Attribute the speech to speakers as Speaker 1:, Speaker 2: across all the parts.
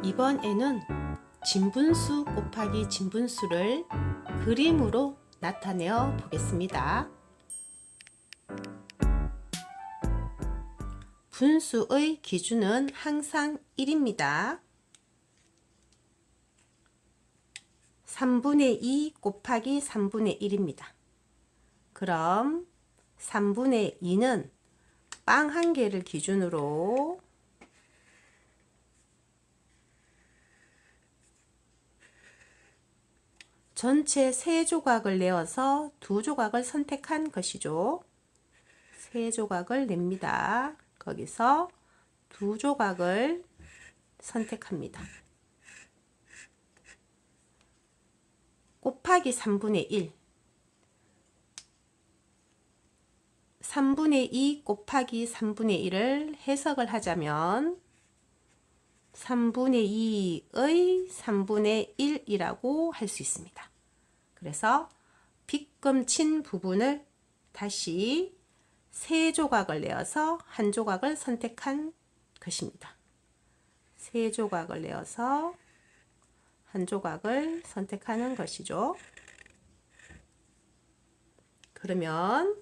Speaker 1: 이번에는 진분수 곱하기 진분수를 그림으로 나타내어 보겠습니다. 분수의 기준은 항상 1입니다. 3분의 2 곱하기 3분의 1입니다. 그럼 3분의 2는 빵 한 개를 기준으로 전체 3조각을 내어서 2조각을 선택한 것이죠. 3조각을 냅니다. 거기서 2조각을 선택합니다. 곱하기 3분의 1 3분의 2 곱하기 3분의 1을 해석을 하자면 3분의 2의 3분의 1이라고 할 수 있습니다. 그래서 빗금 친 부분을 다시 3조각을 내어서 한 조각을 선택한 것입니다. 3조각을 내어서 한 조각을 선택하는 것이죠. 그러면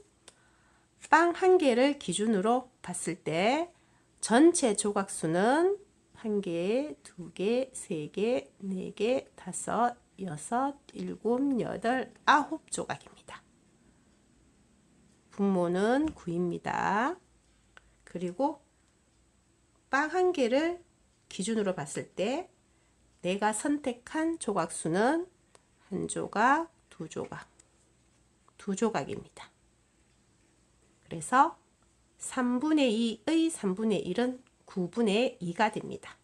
Speaker 1: 빵 한 개를 기준으로 봤을 때 전체 조각수는 1개, 2개, 3개, 4개, 5, 6, 7, 8, 9조각입니다. 분모는 9입니다. 그리고 빵 한 개를 기준으로 봤을 때 내가 선택한 조각수는 1조각, 2조각, 2조각입니다. 그래서 3분의 2의 3분의 1은 9분의 2가 됩니다.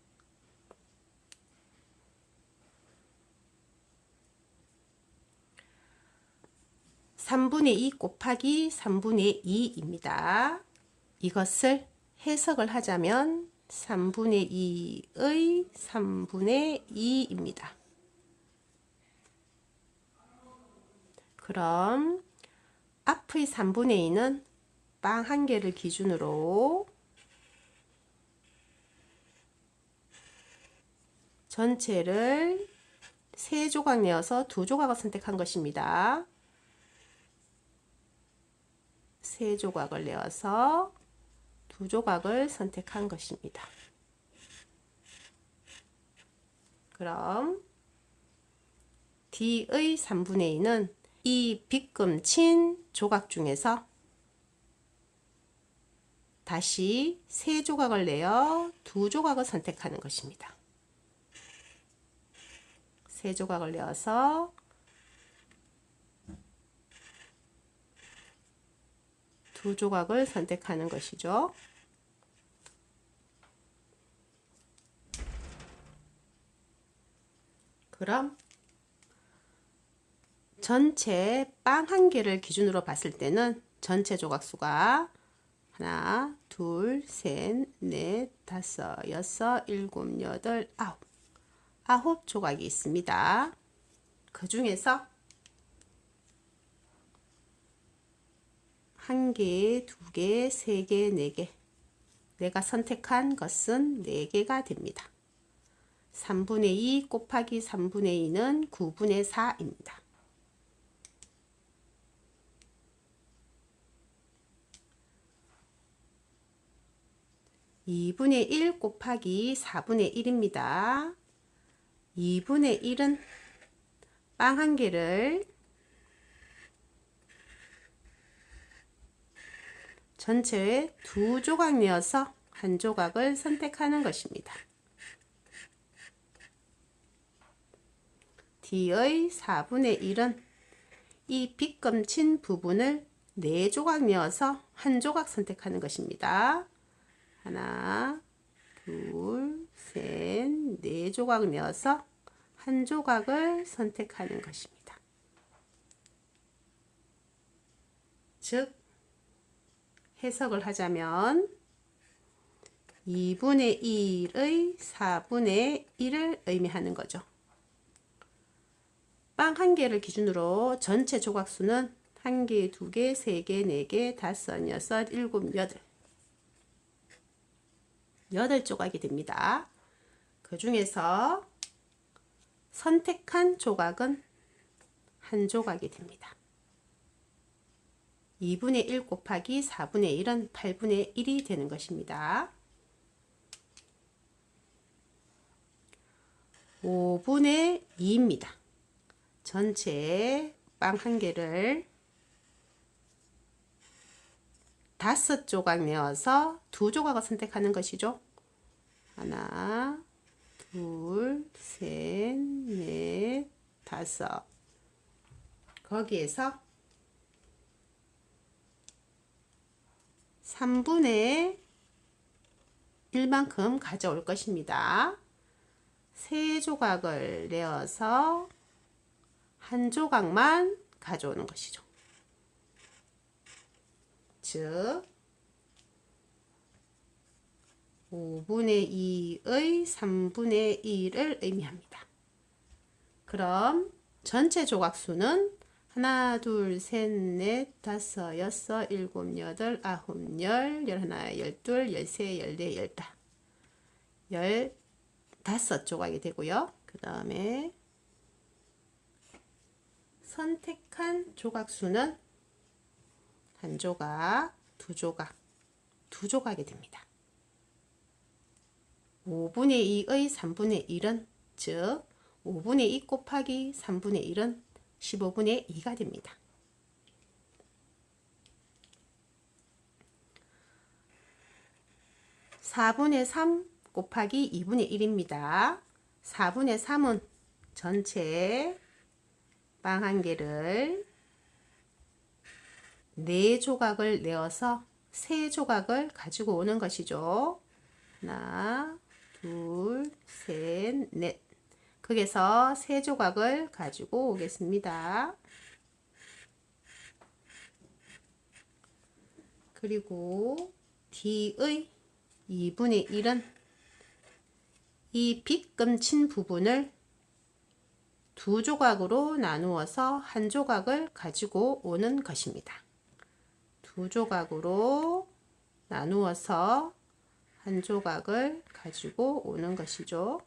Speaker 1: (3분의 2) 곱하기 (3분의 2)입니다. 이것을 해석을 하자면 3분의 2의 3분의 2입니다. 그럼 앞의 3분의 2는 빵 한 개를 기준으로 전체를 3조각 내어서 2조각을 선택한 것입니다. 3조각을 내어서 2조각을 선택한 것입니다. 그럼 D의 3분의 2는 이 빗금 친 조각 중에서 다시 3조각을 내어 2조각을 선택하는 것입니다. 3조각을 내어서 2조각을 선택하는 것이죠. 그럼 전체 빵 한 개를 기준으로 봤을 때는 전체 조각수가 하나, 둘, 셋, 넷, 다섯, 여섯, 일곱, 여덟, 아홉 조각이 있습니다. 그 중에서 1개, 2개, 3개, 4개. 내가 선택한 것은 4개가 됩니다. 3분의 2 곱하기 3분의 2는 9분의 4입니다. 2분의 1 곱하기 4분의 1입니다. 2분의 1은 빵 한 개를 전체에 2조각 내어서 한 조각을 선택하는 것입니다. D의 4분의 1은 이 빗금 친 부분을 4조각 내어서 한 조각 선택하는 것입니다. 하나, 둘, 셋, 4조각 내어서 한 조각을 선택하는 것입니다. 즉 해석을 하자면 2분의 1의 4분의 1을 의미하는 거죠. 빵 한 개를 기준으로 전체 조각수는 1개, 2개, 3개, 4개, 5, 6, 7, 8 8조각이 됩니다. 그 중에서 선택한 조각은 한 조각이 됩니다. 2분의 1 곱하기 4분의 1은 8분의 1이 되는 것입니다. 5분의 2입니다. 전체 빵 한 개를 5조각 내어서 2조각을 선택하는 것이죠. 하나, 둘, 셋, 넷, 다섯. 거기에서 3분의 1만큼 가져올 것입니다. 3조각을 내어서 한 조각만 가져오는 것이죠. 즉 5분의 2의 3분의 1을 의미합니다. 그럼 전체 조각수는 하나, 둘, 셋, 넷, 다섯, 여섯, 일곱, 여덟, 아홉, 열, 열하나, 열둘, 열세, 열네, 열다. 15조각이 되고요. 그 다음에 선택한 조각수는 한 조각, 두 조각이 됩니다. 5분의 2의 3분의 1은 즉 5분의 2 곱하기 3분의 1은 15분의 2가 됩니다. (4분의 3) 곱하기 2분의 1입니다. 4분의 3은 전체 빵 한 개를 4조각을 내어서 3조각을 가지고 오는 것이죠. 하나, 둘, 셋, 넷. 거기서 3조각을 가지고 오겠습니다. 그리고 D의 2분의 1은 이 빗금 친 부분을 2조각으로 나누어서 한 조각을 가지고 오는 것입니다. 2조각으로 나누어서 한 조각을 가지고 오는 것이죠.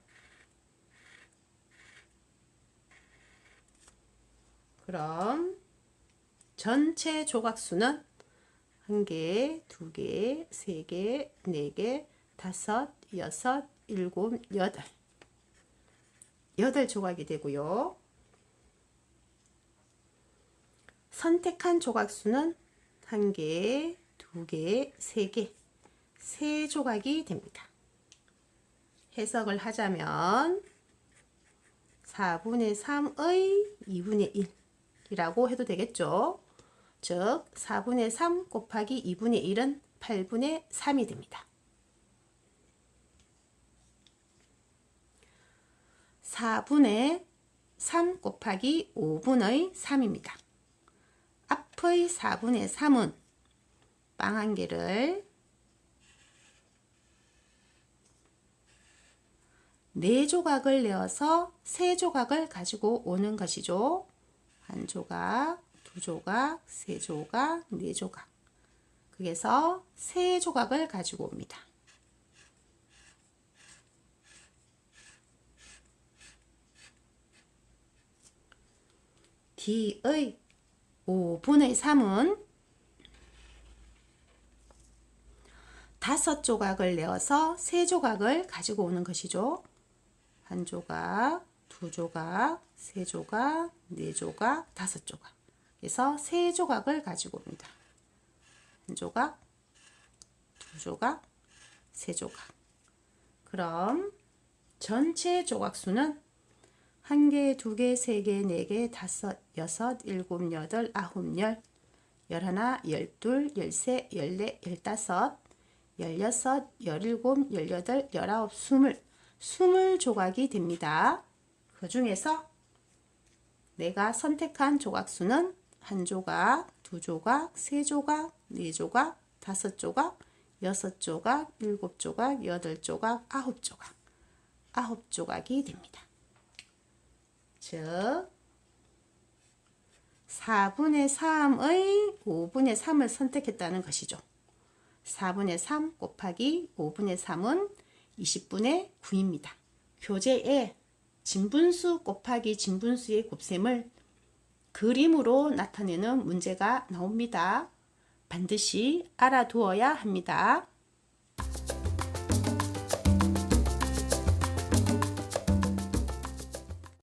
Speaker 1: 그럼 전체 조각수는 1개, 2개, 3개, 4개, 5, 6, 7, 8. 8조각이 되고요. 선택한 조각수는 1개, 2개, 3개, 3조각이 됩니다. 해석을 하자면 4분의 3의 2분의 1이라고 해도 되겠죠. 즉 4분의 3 곱하기 2분의 1은 8분의 3이 됩니다. 4분의 3 곱하기 5분의 3입니다. 앞의 4분의 3은 빵 한 개를 4조각을 내어서 3조각을 가지고 오는 것이죠. 한 조각, 두 조각, 3조각, 4조각. 그래서 3조각을 가지고 옵니다. D의 5분의 3은 5조각을 내어서 3조각을 가지고 오는 것이죠. 한 조각, 두 조각, 3조각, 4조각, 5조각. 그래서 3조각을 가지고 옵니다. 한 조각, 두 조각, 3조각. 그럼 전체 조각수는 1개, 2개, 3개, 4개, 5, 6, 7, 8, 9, 10, 11, 12, 13, 14, 15, 16, 17, 18, 19, 20조각이 됩니다. 그 중에서 내가 선택한 조각수는 한 조각, 두 조각, 3조각, 4조각, 5조각, 6조각, 7조각, 8조각, 9조각. 9조각이 됩니다. 즉 4분의 3의 5분의 3을 선택했다는 것이죠. 4분의 3 곱하기 5분의 3은 20분의 9입니다. 교재에 진분수 곱하기 진분수의 곱셈을 그림으로 나타내는 문제가 나옵니다. 반드시 알아두어야 합니다.